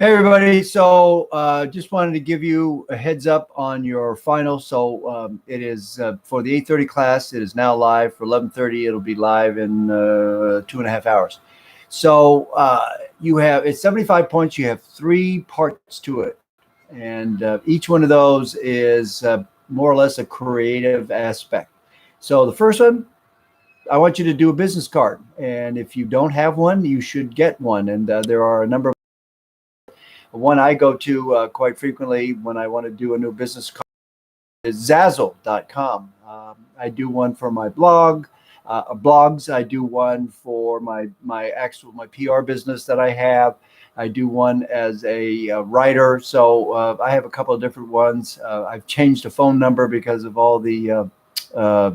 Hey everybody, so just wanted to give you a heads up on your final. So it is for the 8:30 class. It is now live for 11:30. It'll be live in 2.5 hours. So you have it's 75 points. You have three parts to it, and each one of those is more or less a creative aspect. So the first one, I want you to do a business card, and if you don't have one, you should get one. And there are a number of one I go to quite frequently when I want to do a new business card is Zazzle.com. I do one for my blogs. I do one for my PR business that I have. I do one as a writer. So I have a couple of different ones. I've changed the phone number because of all the uh,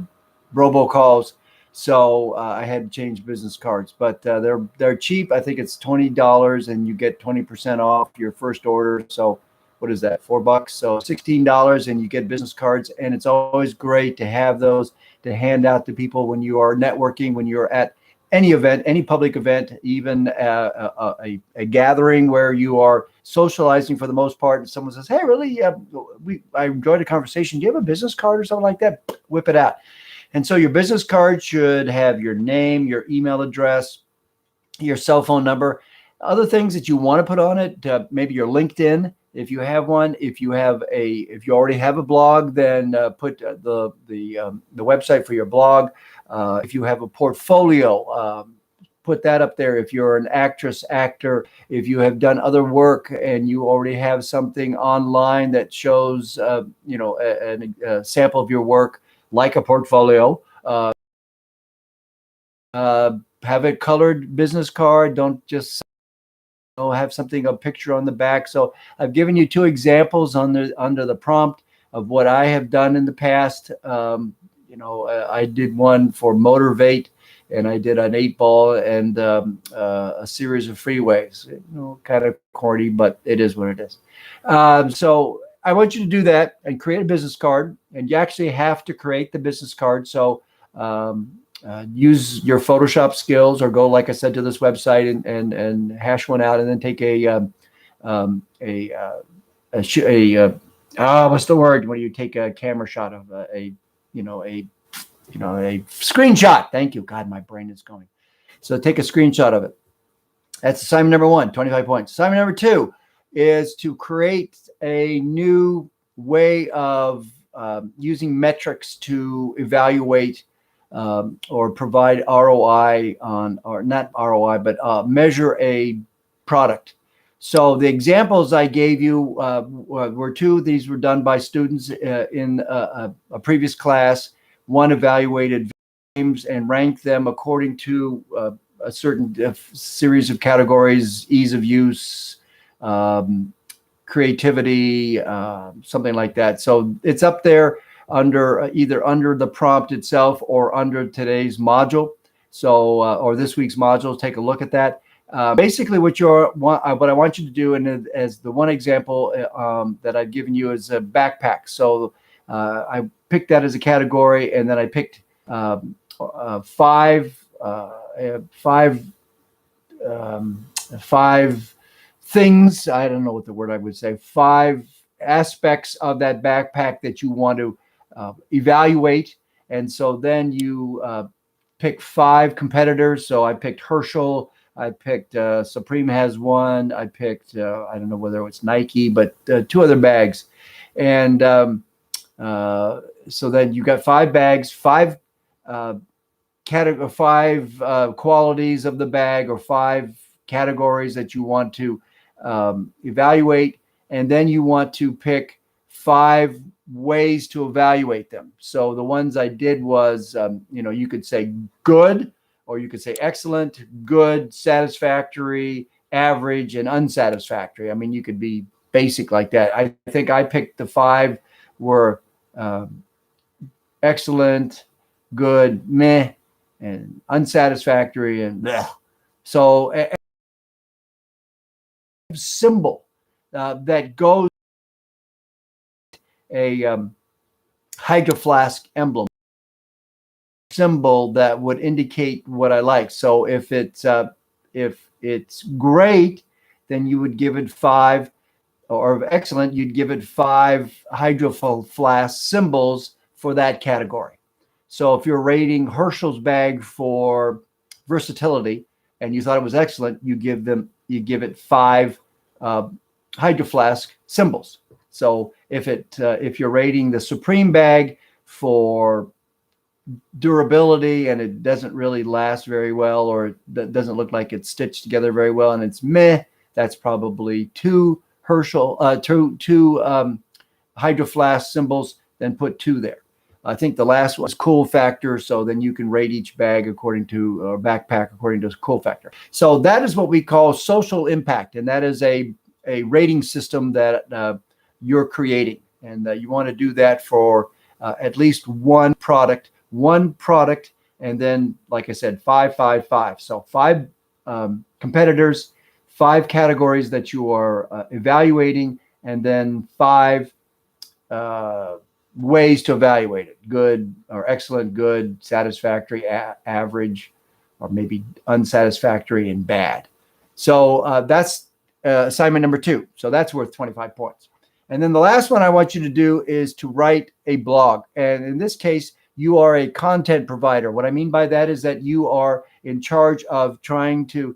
robocalls. So I had to change business cards, but they're cheap. I think it's $20, and you get 20% off your first order. So what is that? $4. So $16, and you get business cards. And it's always great to have those to hand out to people when you are networking, when you're at any event, any public event, even a gathering where you are socializing for the most part. And someone says, "Hey, really? I enjoyed the conversation. Do you have a business card or something like that?" Whip it out. And so your business card should have your name, your email address, your cell phone number, other things that you want to put on it. Maybe your LinkedIn, if you have one. If you already have a blog, then put the website for your blog. If you have a portfolio, put that up there. If you're an actress, actor, if you have done other work and you already have something online that shows, a sample of your work, like a portfolio. Have a colored business card. Don't just have something, a picture on the back. So I've given you two examples under the prompt of what I have done in the past. I did one for Motivate, and I did an 8 ball and a series of freeways. Kind of corny, but it is what it is. So I want you to do that and create a business card, and you actually have to create the business card. So use your Photoshop skills, or go, like I said, to this website and hash one out, and then take what's the word when you take a camera shot of a screenshot. Thank you. God, my brain is going. So take a screenshot of it. That's assignment number one, 25 points. Assignment number two is to create a new way of using metrics to evaluate or provide ROI on, or not ROI, but measure a product. So the examples I gave you were two. These were done by students in a previous class. One evaluated games and ranked them according to a certain series of categories: ease of use, creativity, something like that. So it's up there under either under the prompt itself or under today's module. So or this week's module. Take a look at that. Basically, what I want you to do, and as the one example that I've given you, is a backpack. So I picked that as a category, and then I picked five things. I don't know what the word I would say. Five aspects of that backpack that you want to evaluate, and so then you pick five competitors. So I picked Herschel. I picked Supreme has one. I picked I don't know whether it's Nike, but two other bags, and so then you got five bags, five qualities of the bag, or five categories that you want to evaluate, and then you want to pick five ways to evaluate them. So the ones I did was, you could say good, or you could say excellent, good, satisfactory, average, and unsatisfactory. I mean, you could be basic like that. I think I picked the five were excellent, good, meh, and unsatisfactory, and bleh. So a symbol that goes a hydro flask emblem symbol that would indicate what I like. So if it's great, then you would give it 5, or excellent, you'd give it 5 Hydro Flask symbols for that category. So if you're rating Herschel's bag for versatility and you thought it was excellent, you give it 5 Hydro Flask symbols. So if you're rating the Supreme bag for durability and it doesn't really last very well, or it doesn't look like it's stitched together very well and it's meh, that's probably 2 Hydro Flask symbols, then put 2 there. I think the last one is cool factor, so then you can rate each bag according to, or backpack according to cool factor. So that is what we call social impact, and that is a rating system that you're creating, and you want to do that for at least one product, and then, like I said, 5, 5, 5. So 5 competitors, 5 categories that you are evaluating, and then 5 ways to evaluate it: good or excellent, good, satisfactory, average, or maybe unsatisfactory and bad. So that's assignment number 2. So that's worth 25 points. And then the last one I want you to do is to write a blog. And in this case, you are a content provider. What I mean by that is that you are in charge of trying to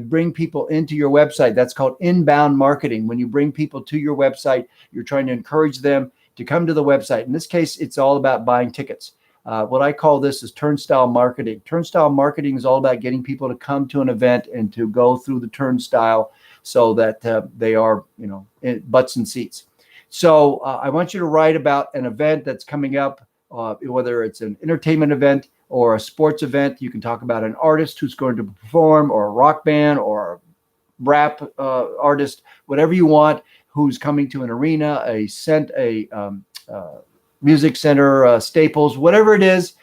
bring people into your website. That's called inbound marketing. When you bring people to your website, you're trying to encourage them to come to the website. In this case, it's all about buying tickets. What I call this is turnstile marketing. Turnstile marketing is all about getting people to come to an event and to go through the turnstile so that they are, in butts and seats. So I want you to write about an event that's coming up, whether it's an entertainment event or a sports event. You can talk about an artist who's going to perform, or a rock band, or a rap artist, whatever you want, who's coming to an arena, a music center, Staples, whatever it is.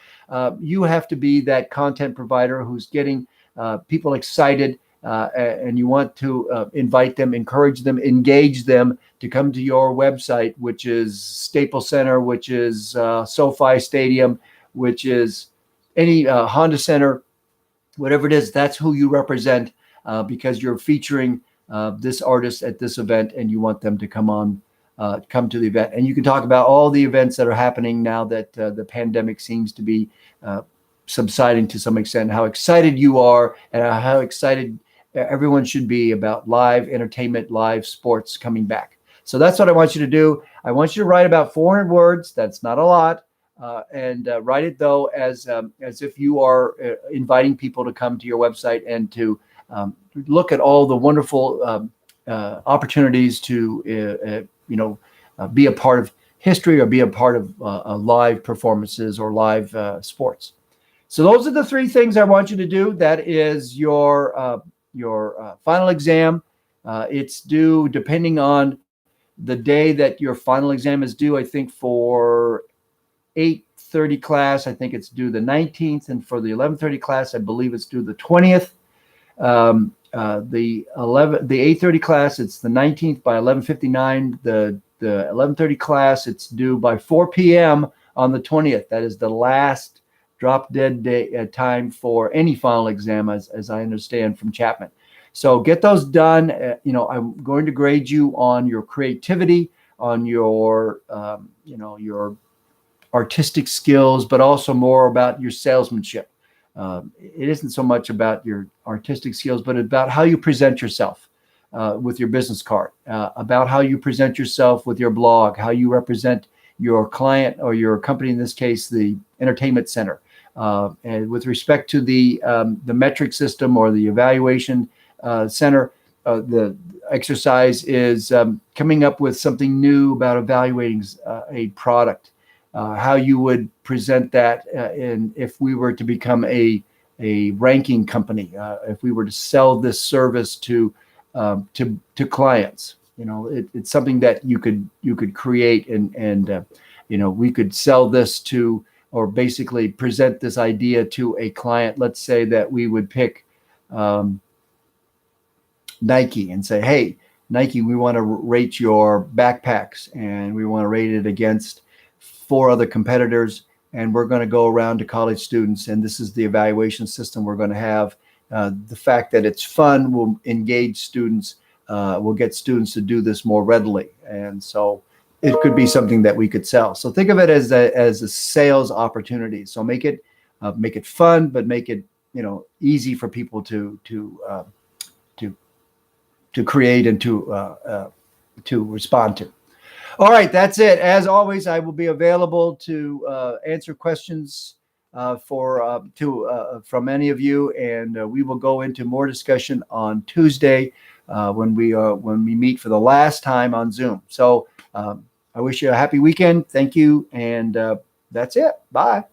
You have to be that content provider who's getting people excited, and you want to invite them, encourage them, engage them to come to your website, which is Staples Center, which is SoFi Stadium, which is any Honda Center, whatever it is. That's who you represent, because you're featuring this artist at this event, and you want them to come to the event. And you can talk about all the events that are happening now that the pandemic seems to be subsiding to some extent, how excited you are, and how excited everyone should be about live entertainment, live sports coming back. So that's what I want you to do. I want you to write about 400 words. That's not a lot. And write it, though, as if you are inviting people to come to your website and to look at all the wonderful opportunities to be a part of history, or be a part of live performances or live sports. So those are the 3 things I want you to do. That is your final exam. It's due, depending on the day that your final exam is due. I think for 8:30 class, I think it's due the 19th, and for the 11:30 class, I believe it's due the 20th. The 8:30 class, it's the 19th by 11:59. The 11:30 class, it's due by 4 p.m. on the 20th. That is the last drop dead day time for any final exam, as I understand from Chapman. So get those done. I'm going to grade you on your creativity, on your your artistic skills, but also more about your salesmanship. It isn't so much about your artistic skills, but about how you present yourself with your business card, about how you present yourself with your blog, how you represent your client or your company, in this case, the entertainment center. And with respect to the metric system or the evaluation center, the exercise is coming up with something new about evaluating a product. How you would present that if we were to become a ranking company, if we were to sell this service to clients. It's something that you could create, and we could sell this to, or basically present this idea to a client. Let's say that we would pick Nike and say, hey, Nike, we want to rate your backpacks, and we want to rate it against 4 other competitors, and we're going to go around to college students, and this is the evaluation system we're going to have. The fact that it's fun will engage students. will get students to do this more readily. And so it could be something that we could sell. So think of it as a sales opportunity. So make it fun, but make it, easy for people to create and to respond to. All right, that's it. As always, I will be available to answer questions from any of you, and we will go into more discussion on Tuesday when we meet for the last time on Zoom. So I wish you a happy weekend. Thank you, and that's it. Bye.